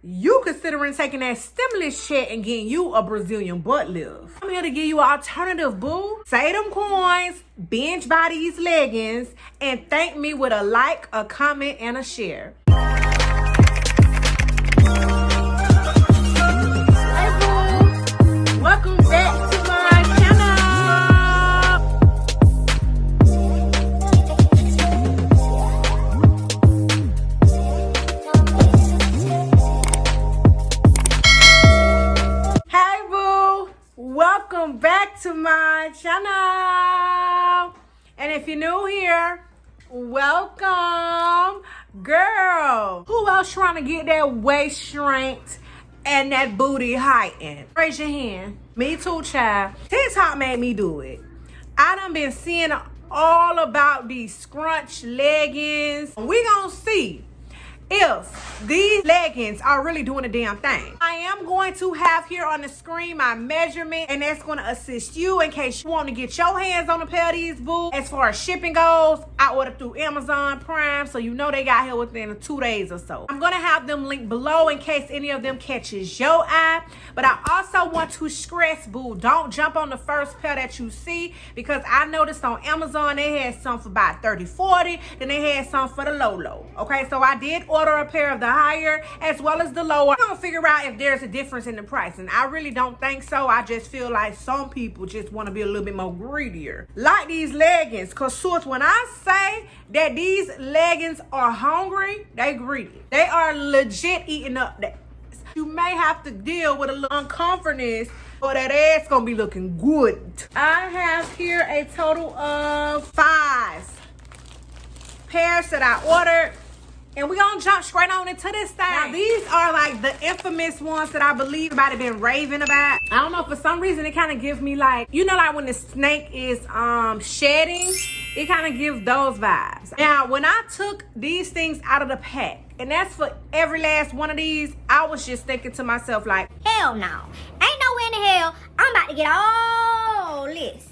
you considering taking that stimulus check and getting you a Brazilian butt lift. I'm here to give you an alternative, boo. Save them coins, binge buy these leggings, and thank me with a like, a comment, and a share. Hey, boo. Welcome back to my channel. Hey, boo. Welcome back to my channel. And if you're new here, welcome. Girl, who else trying to get that waist strength and that booty heightened? Raise your hand. Me too, child. TikTok made me do it. I done been seeing all about these scrunch leggings. We gonna see if these leggings are really doing a damn thing. I am going to have here on the screen my measurement, and that's going to assist you in case you want to get your hands on a pair of these, boo. As far as shipping goes, I ordered through Amazon Prime, so you know they got here within 2 days or so. I'm going to have them linked below in case any of them catches your eye. But I also want to stress, boo, don't jump on the first pair that you see, because I noticed on Amazon they had some for about $30, $40, then they had some for the low. Okay, so I did order a pair of the higher as well as the lower. I'm gonna figure out if there's a difference in the price, and I really don't think so. I just feel like some people just want to be a little bit more greedier. Like these leggings, cause sis, when I say that these leggings are hungry, they greedy. They are legit eating up that. You may have to deal with a little uncomfortness, but that ass gonna be looking good. I have here a total of 5 pairs that I ordered. And we're gonna jump straight on into this thing. Now, these are like the infamous ones that I believe everybody been raving about. I don't know, for some reason it kind of gives me like, you know, like when the snake is shedding, it kind of gives those vibes. Now, when I took these things out of the pack, and that's for every last one of these, I was just thinking to myself like, hell no. Ain't no way in the hell I'm about to get all this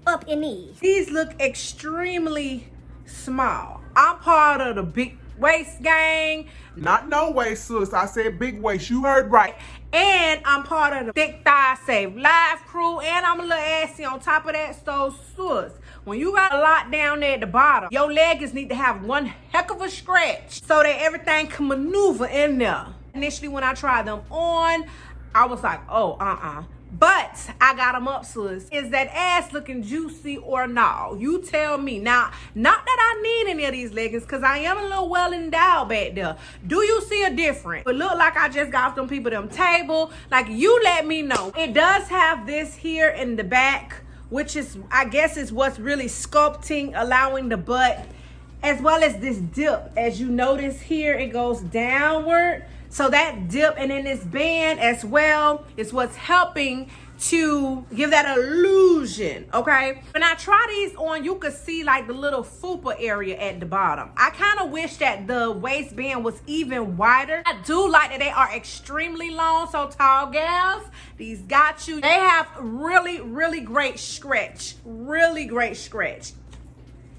up in these. These look extremely small. I'm part of the big waist gang. Not no waist, sis. I said big waist. You heard right. And I'm part of the Thick Thigh Save Live crew. And I'm a little assy on top of that. So, sis, when you got a lot down there at the bottom, your leggings need to have one heck of a stretch so that everything can maneuver in there. Initially, when I tried them on, I was like, oh, But I got them up, sis. Is that ass looking juicy or no? You tell me. Now, not that I need any of these leggings, because I am a little well endowed back there. Do you see a difference? It look like I just got them people them table. Like, you let me know. It does have this here in the back, which is, I guess, is what's really sculpting, allowing the butt, as well as this dip. As you notice here, it goes downward. So that dip and then this band as well is what's helping to give that illusion, okay? When I try these on, you could see like the little fupa area at the bottom. I kind of wish that the waistband was even wider. I do like that they are extremely long, so tall gals, these got you. They have really, really great stretch,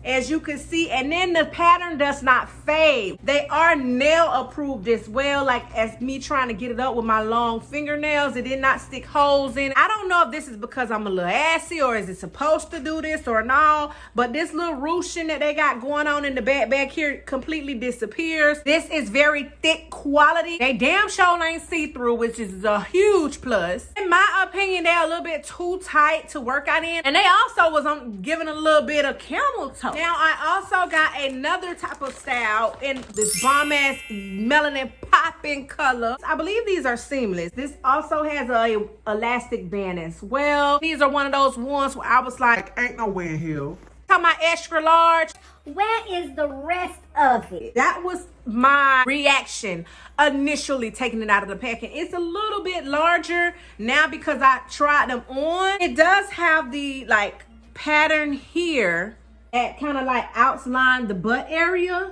as you can see, and then the pattern does not fade. They are nail approved as well, like as me trying to get it up with my long fingernails, it did not stick holes in it. I don't know if this is because I'm a little assy or is it supposed to do this or no, but this little ruching that they got going on in the back here completely disappears. This is very thick quality. They damn sure ain't see-through, which is a huge plus. In my opinion, they're a little bit too tight to work out in, and they also was on giving a little bit of camel toe. Now, I also got another type of style in this bomb-ass melanin popping color. I believe these are seamless. This also has a elastic band as well. These are one of those ones where I was like, Ain't no way in hell. talking about extra large. Where is the rest of it? That was my reaction initially taking it out of the pack. And it's a little bit larger now because I tried them on. It does have the like pattern here that kind of like outline the butt area.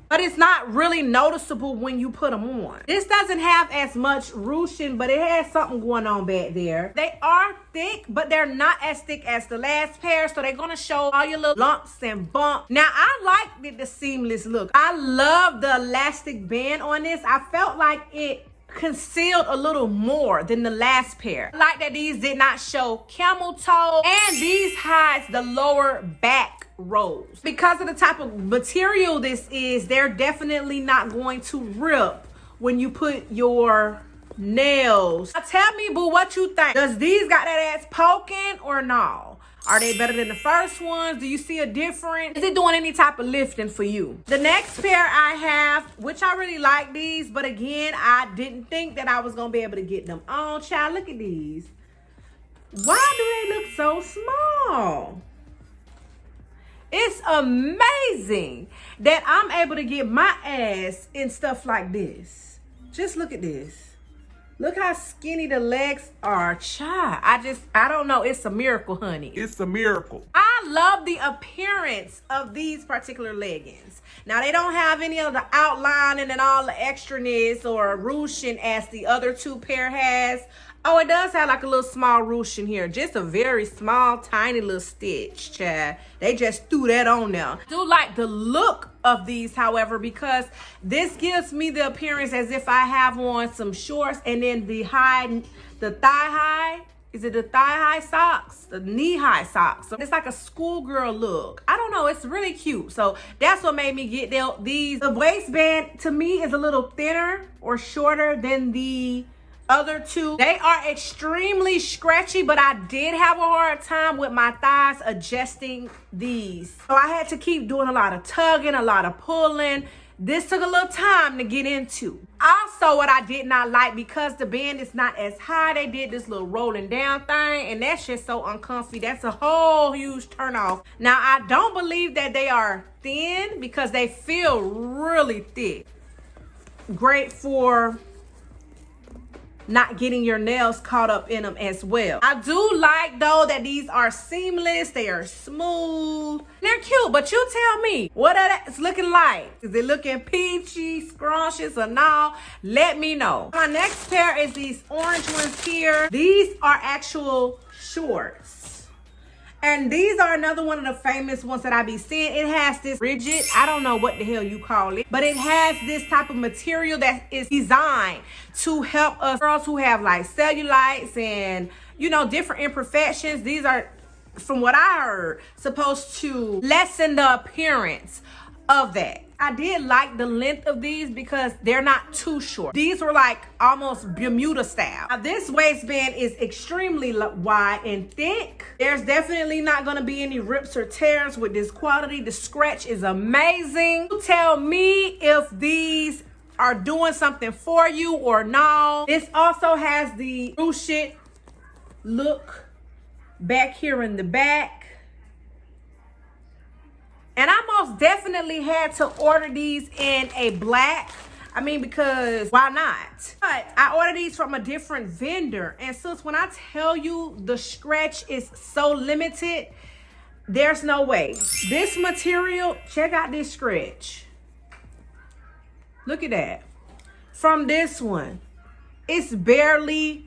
but it's not really noticeable when you put them on. This doesn't have as much ruching, but it has something going on back there. They are thick, but they're not as thick as the last pair, so they're gonna show all your little lumps and bumps. Now, I like the seamless look. I love the elastic band on this. I felt like it concealed a little more than the last pair. I like that these did not show camel toe, and these hides the lower back rolls. Because of the type of material this is, they're definitely not going to rip when you put your nails. Now tell me, boo, what you think. Does these got that ass poking or no? Are they better than the first ones? Do you see a difference? Is it doing any type of lifting for you? The next pair I have, which I really like these, but again, I didn't think that I was gonna be able to get them on. Child, look at these. Why do they look so small? It's amazing that I'm able to get my ass in stuff like this. Just look at this. Look how skinny the legs are. Child, I don't know. It's a miracle, honey. It's a miracle. I love the appearance of these particular leggings. Now, they don't have any of the outlining and all the extraness or ruching as the other two pair has. Oh, it does have like a little small ruching here. Just a very small, tiny little stitch, child. They just threw that on there. I do like the look of these, however, because this gives me the appearance as if I have on some shorts and then the thigh high. Is it the thigh high socks? The knee high socks. So it's like a schoolgirl look. I don't know. It's really cute. So that's what made me get these. The waistband to me is a little thinner or shorter than the other two. They are extremely stretchy, but I did have a hard time with my thighs adjusting these. So I had to keep doing a lot of tugging, a lot of pulling. This took a little time to get into. Also, what I did not like, because the band is not as high, they did this little rolling down thing, and that's just so uncomfy. That's a whole huge turnoff. Now, I don't believe that they are thin because they feel really thick. Great for not getting your nails caught up in them as well. I do like, though, that these are seamless. They are smooth. They're cute, but you tell me, what are that's looking like? Is it looking peachy, scrumptious, or no? Let me know. My next pair is these orange ones here. These are actual shorts. And these are another one of the famous ones that I be seeing. It has this rigid, I don't know what the hell you call it, but it has this type of material that is designed to help us girls who have like cellulites and, you know, different imperfections. These are, from what I heard, supposed to lessen the appearance of that. I did like the length of these because they're not too short. These were like almost Bermuda style. Now, this waistband is extremely wide and thick. There's definitely not gonna be any rips or tears with this quality. The stretch is amazing. You tell me if these are doing something for you or no. This also has the ruched look back here in the back. And I most definitely had to order these in a black. I mean, because why not? But I ordered these from a different vendor. And sis, when I tell you the stretch is so limited, there's no way. This material, check out this stretch. Look at that. From this one, it's barely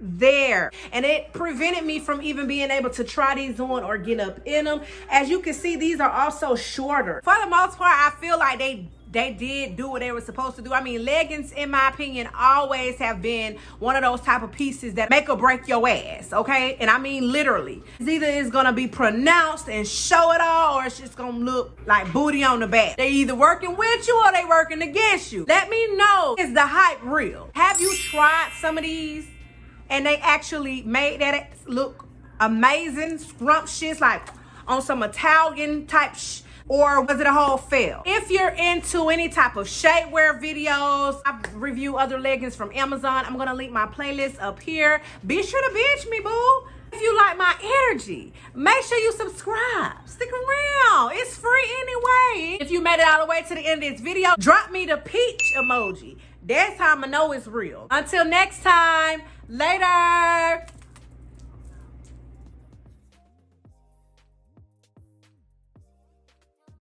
there, and it prevented me from even being able to try these on or get up in them. As you can see, these are also shorter. For the most part, I feel like they did do what they were supposed to do. I mean, leggings, in my opinion, always have been one of those type of pieces that make or break your ass, okay? And I mean literally. It's either it's gonna be pronounced and show it all, or it's just gonna look like booty on the back. They either working with you or they working against you. Let me know, is the hype real? Have you tried some of these and they actually made that look amazing, scrumptious, like on some Italian type or was it a whole fail? If you're into any type of shapewear videos, I review other leggings from Amazon. I'm gonna link my playlist up here. Be sure to binge me, boo. If you like my energy, make sure you subscribe. Stick around. It's free anyway. If you made it all the way to the end of this video, drop me the peach emoji. That's how I'm gonna know it's real. Until next time, later.